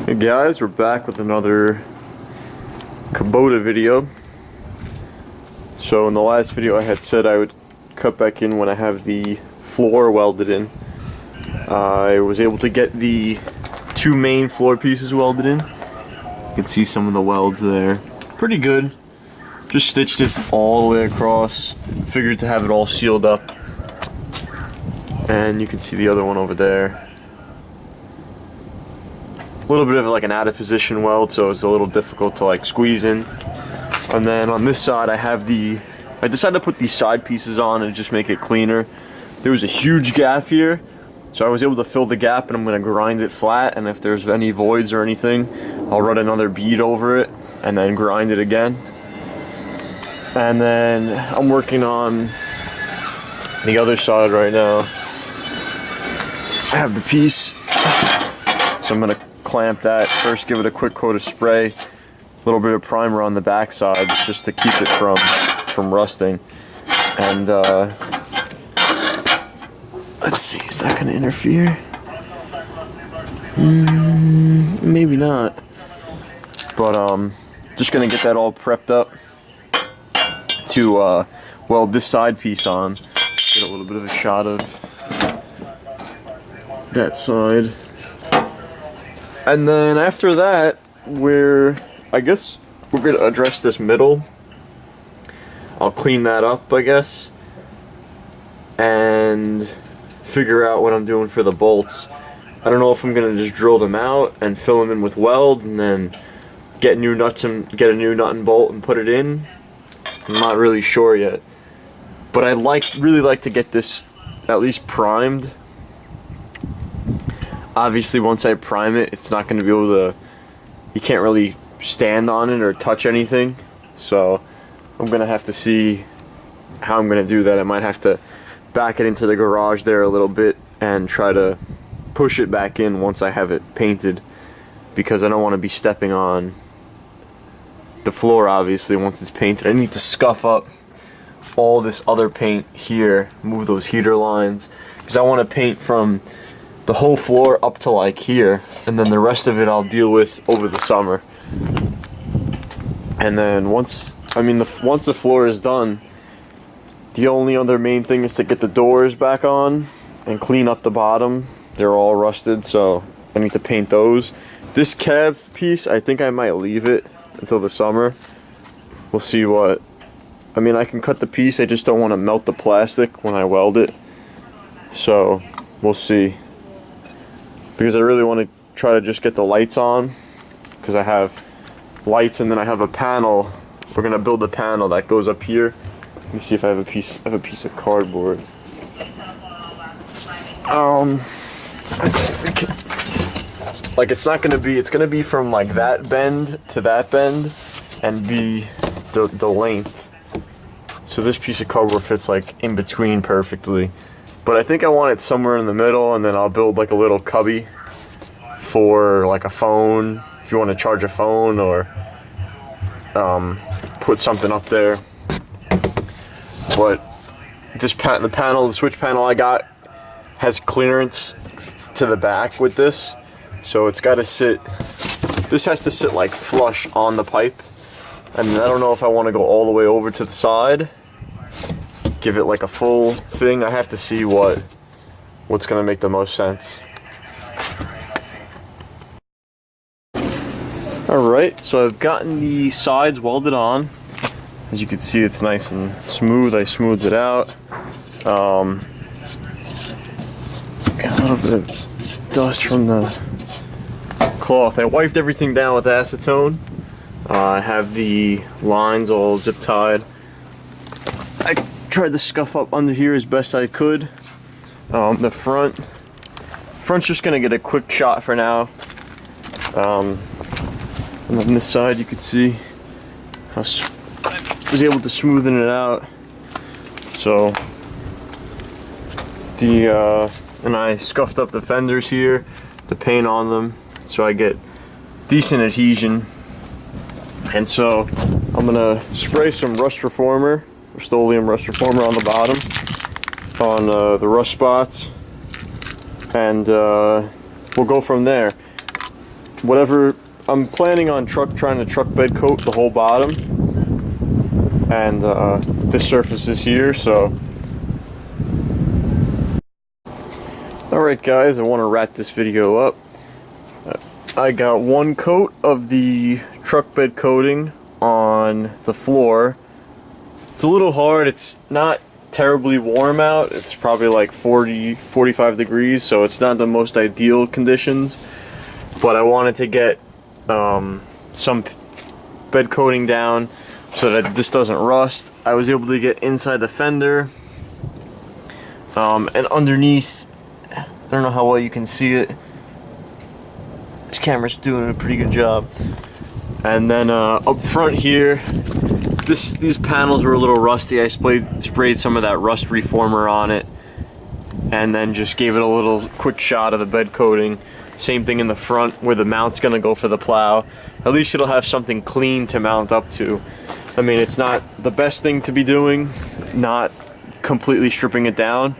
Hey guys, we're back with another Kubota video. So in the last video I had said I would cut back in when I have the floor welded in. I was able to get the two main floor pieces welded in. You can see some of the welds there. Pretty good. Just stitched it all the way across. Figured to have it all sealed up. And you can see the other one over there. A little bit of like an out of position weld, so it's a little difficult to like squeeze in. And then on this side I decided to put these side pieces on and just make it cleaner. There was a huge gap here, so I was able to fill the gap, and I'm going to grind it flat, and if there's any voids or anything, I'll run another bead over it and then grind it again. And then I'm working on the other side right now. I have the piece, so I'm going to clamp that first, give it a quick coat of spray, a little bit of primer on the back side just to keep it from rusting. And let's see, is that going to interfere? Maybe not. But just going to get that all prepped up to weld this side piece on. Get a little bit of a shot of that side. And then after that, I guess we're going to address this middle. I'll clean that up, I guess, and figure out what I'm doing for the bolts. I don't know if I'm going to just drill them out and fill them in with weld and then get new nuts and get a new nut and bolt and put it in. I'm not really sure yet. But I'd really like to get this at least primed. Obviously, once I prime it, it's not going to be able to, you can't really stand on it or touch anything. So I'm going to have to see how I'm going to do that. I might have to back it into the garage there a little bit and try to push it back in once I have it painted, because I don't want to be stepping on the floor, obviously, once it's painted. I need to scuff up all this other paint here, move those heater lines, because I want to paint from the whole floor up to like here, and then the rest of it I'll deal with over the summer. And then once the floor is done, the only other main thing is to get the doors back on and clean up the bottom. They're all rusted, so I need to paint those. This cab piece, I think I might leave it until the summer. We'll see what, I can cut the piece, I just don't want to melt the plastic when I weld it. So we'll see. Because I really want to try to just get the lights on, because I have lights and then I have a panel. We're gonna build a panel that goes up here. Let me see if I have a piece of cardboard. Let's see if we can, like, it's gonna be from like that bend to that bend and be the length. So this piece of cardboard fits like in between perfectly. But I think I want it somewhere in the middle, and then I'll build like a little cubby for like a phone, if you want to charge a phone, or put something up there. But the switch panel I got has clearance to the back with this, so it's got to sit, this has to sit like flush on the pipe, and I don't know if I want to go all the way over to the side, give it like a full thing. I have to see what's gonna make the most sense. Alright, so I've gotten the sides welded on. As you can see, it's nice and smooth. I smoothed it out. Got a little bit of dust from the cloth. I wiped everything down with acetone. I have the lines all zip tied. I tried to scuff up under here as best I could. The front's just gonna get a quick shot for now. And on this side you can see I was able to smoothen it out. So and I scuffed up the fenders here, the paint on them, so I get decent adhesion. And so I'm gonna spray some rust reformer, Rust-Oleum rust reformer on the bottom, on the rust spots, and we'll go from there. whatever, I'm planning on trying to truck bed coat the whole bottom, and this surface is here, so. Alright guys, I want to wrap this video up. I got one coat of the truck bed coating on the floor. It's a little hard, it's not terribly warm out, it's probably like 40-45 degrees, so it's not the most ideal conditions, but I wanted to get some bed coating down so that this doesn't rust. I was able to get inside the fender and underneath. I don't know how well you can see it. This camera's doing a pretty good job. And then up front here, these panels were a little rusty. I sprayed some of that rust reformer on it, and then just gave it a little quick shot of the bed coating. Same thing in the front where the mount's gonna go for the plow. At least it'll have something clean to mount up to. I mean, it's not the best thing to be doing, not completely stripping it down,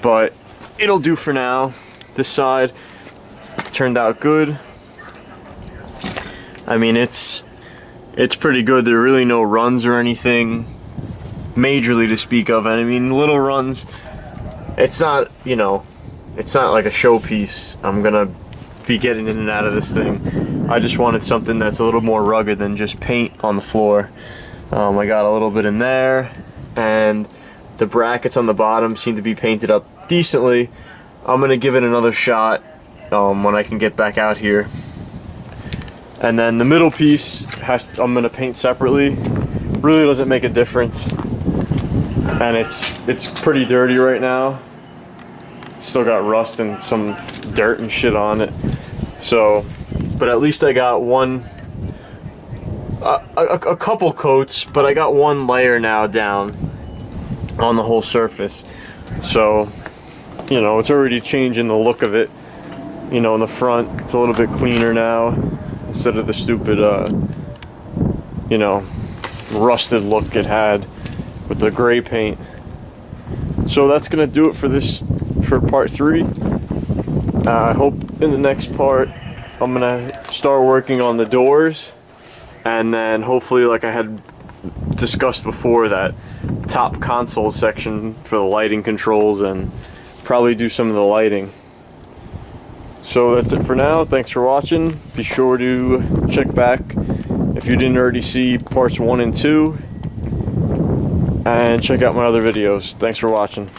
but it'll do for now. This side turned out good. I mean, it's pretty good. There are really no runs or anything majorly to speak of. And I mean, little runs, it's not, you know, it's not like a showpiece. I'm gonna be getting in and out of this thing. I just wanted something that's a little more rugged than just paint on the floor. I got a little bit in there, and the brackets on the bottom seem to be painted up decently. I'm gonna give it another shot when I can get back out here. And then the middle piece I'm gonna paint separately. Really doesn't make a difference, and it's pretty dirty right now. It's still got rust and some dirt and shit on it. So, but at least I got a couple coats, but I got one layer now down on the whole surface. So, you know, it's already changing the look of it. You know, in the front, it's a little bit cleaner now, instead of the stupid, you know, rusted look it had with the gray paint. So that's gonna do it for part 3. I hope in the next part I'm gonna start working on the doors, and then hopefully, like I had discussed before, that top console section for the lighting controls, and probably do some of the lighting. So that's it for now. Thanks for watching. Be sure to check back if you didn't already see parts 1 and 2, and check out my other videos. Thanks for watching.